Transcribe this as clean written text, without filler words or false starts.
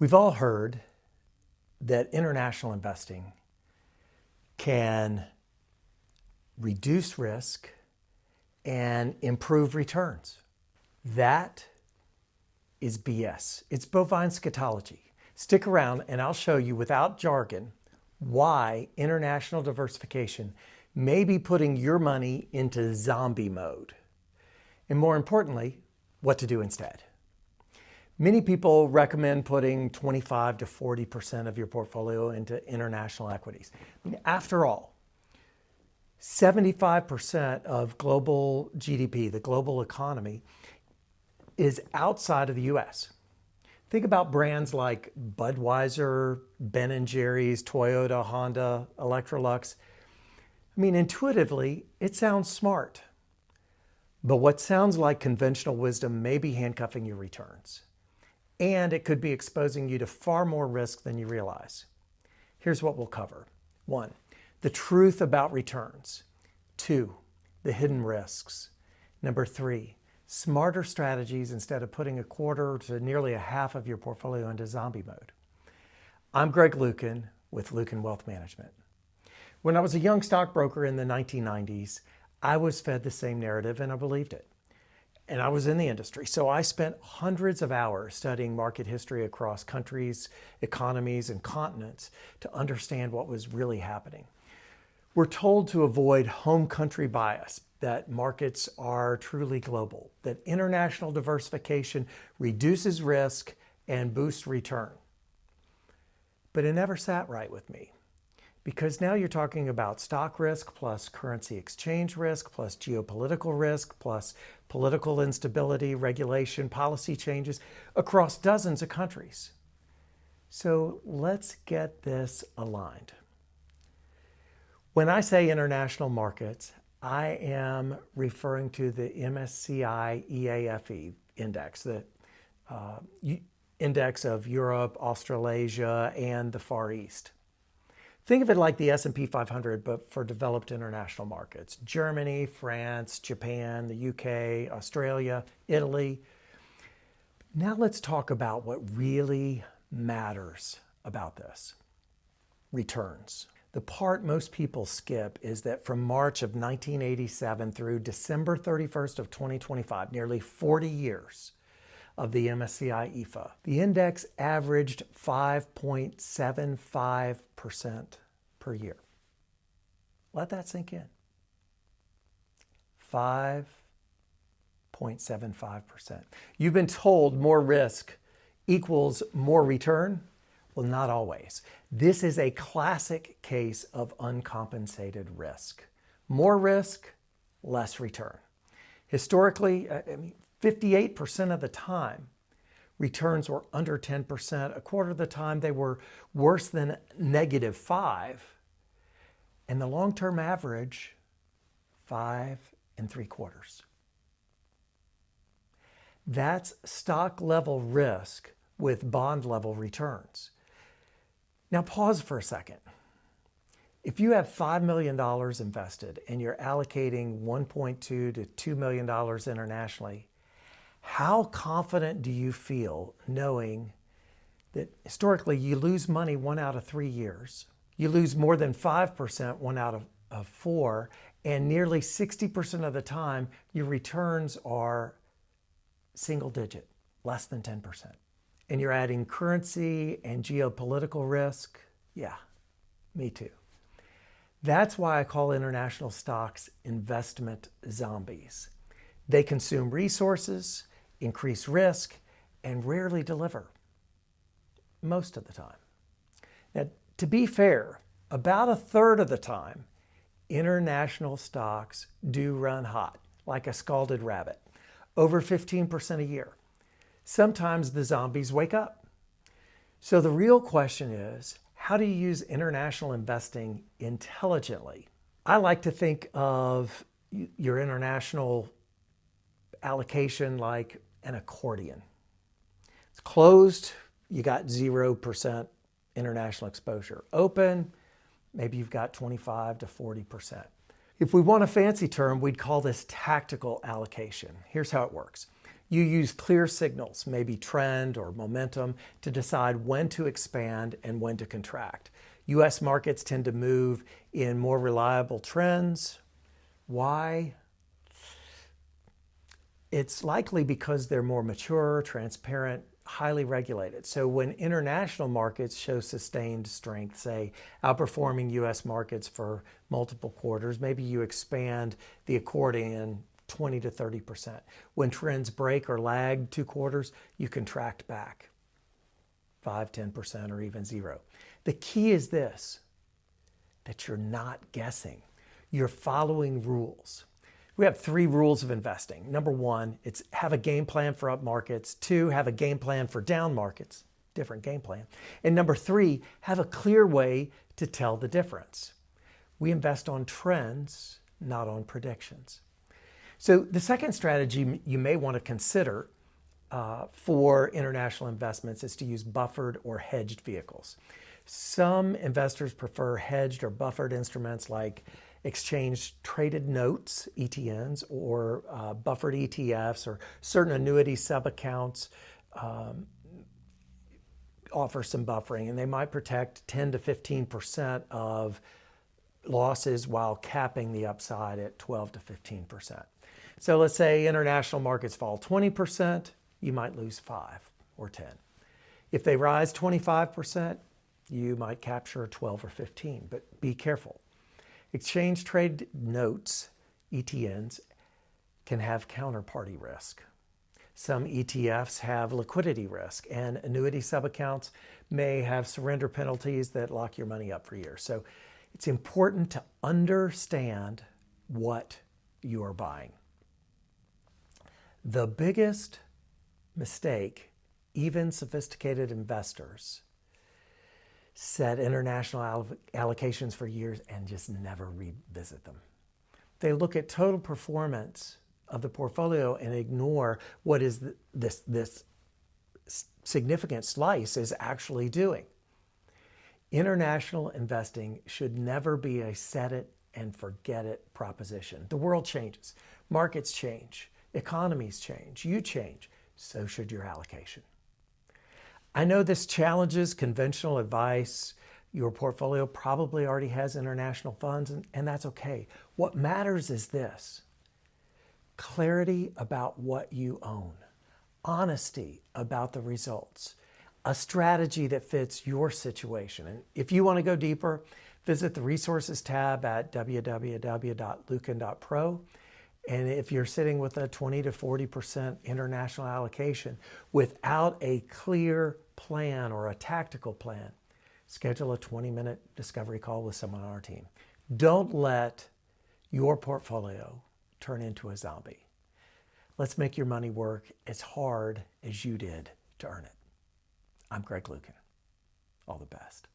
We've all heard that international investing can reduce risk and improve returns. That is BS. It's bovine scatology. Stick around and I'll show you without jargon why international diversification may be putting your money into zombie mode. And more importantly, what to do instead. Many people recommend putting 25 to 40% of your portfolio into international equities. After all, 75% of global GDP, the global economy, is outside of the US. Think about brands like Budweiser, Ben & Jerry's, Toyota, Honda, Electrolux. Intuitively, it sounds smart. But what sounds like conventional wisdom may be handcuffing your returns. And it could be exposing you to far more risk than you realize. Here's what we'll cover. 1, the truth about returns. 2, the hidden risks. 3, smarter strategies instead of putting a quarter to nearly a half of your portfolio into zombie mode. I'm Greg Lucan with Lucan Wealth Management. When I was a young stockbroker in the 1990s, I was fed the same narrative and I believed it. And I was in the industry, so I spent hundreds of hours studying market history across countries, economies, and continents to understand what was really happening. We're told to avoid home country bias, that markets are truly global, that international diversification reduces risk and boosts return. But it never sat right with me. Because now you're talking about stock risk plus currency exchange risk plus geopolitical risk plus political instability, regulation, policy changes across dozens of countries. So let's get this aligned. When I say international markets, I am referring to the MSCI EAFE index, the index of Europe, Australasia, and the Far East. Think of it like the S&P 500, but for developed international markets. Germany, France, Japan, the UK, Australia, Italy. Now let's talk about what really matters about this. Returns. The part most people skip is that from March of 1987 through December 31st of 2025, nearly 40 years of the MSCI EAFE, the index averaged 5.75% per year. Let that sink in. 5.75%. You've been told more risk equals more return? Well, not always. This is a classic case of uncompensated risk. More risk, less return. Historically, 58% of the time, returns were under 10%. A quarter of the time, they were worse than -5. And the long-term average, 5 3/4. That's stock level risk with bond level returns. Now pause for a second. If you have $5 million invested and you're allocating $1.2 to $2 million internationally, how confident do you feel knowing that historically you lose money 1 out of 3 years, you lose more than 5% 1 out of 4, and nearly 60% of the time your returns are single digit, less than 10%. And you're adding currency and geopolitical risk? Yeah, me too. That's why I call international stocks investment zombies. They consume resources, increase risk, and rarely deliver. Most of the time. Now, to be fair, about a third of the time, international stocks do run hot, like a scalded rabbit, over 15% a year. Sometimes the zombies wake up. So the real question is, how do you use international investing intelligently? I like to think of your international allocation like an accordion. It's closed, you got 0% international exposure. Open, maybe you've got 25 to 40%. If we want a fancy term, we'd call this tactical allocation. Here's how it works. You use clear signals, maybe trend or momentum, to decide when to expand and when to contract. U.S. markets tend to move in more reliable trends. Why? It's likely because they're more mature, transparent, highly regulated. So when international markets show sustained strength, say outperforming U.S. markets for multiple quarters, maybe you expand the accordion 20 to 30%. When trends break or lag 2 quarters, you contract back 5, 10%, or even 0. The key is this, that you're not guessing. You're following rules. We have 3 rules of investing. Number 1, it's have a game plan for up markets. 2, have a game plan for down markets. Different game plan. And number 3, have a clear way to tell the difference. We invest on trends, not on predictions. So the second strategy you may want to consider for international investments is to use buffered or hedged vehicles. Some investors prefer hedged or buffered instruments like exchange traded notes, ETNs, or buffered ETFs, or certain annuity sub-accounts offer some buffering, and they might protect 10 to 15% of losses while capping the upside at 12 to 15%. So let's say international markets fall 20%, you might lose 5 or 10. If they rise 25%, you might capture 12 or 15, but be careful. Exchange trade notes, ETNs, can have counterparty risk. Some ETFs have liquidity risk, and annuity sub-accounts may have surrender penalties that lock your money up for years. So it's important to understand what you are buying. The biggest mistake, even sophisticated investors set international allocations for years and just never revisit them. They look at total performance of the portfolio and ignore what is this significant slice is actually doing. International investing should never be a set it and forget it proposition. The world changes, markets change, economies change, you change, so should your allocation. I know this challenges conventional advice. Your portfolio probably already has international funds, and that's okay. What matters is this: clarity about what you own, honesty about the results, a strategy that fits your situation. And if you want to go deeper, visit the resources tab at www.lucan.pro. And if you're sitting with a 20 to 40% international allocation without a clear plan or a tactical plan, schedule a 20-minute discovery call with someone on our team. Don't let your portfolio turn into a zombie. Let's make your money work as hard as you did to earn it. I'm Greg Lucan. All the best.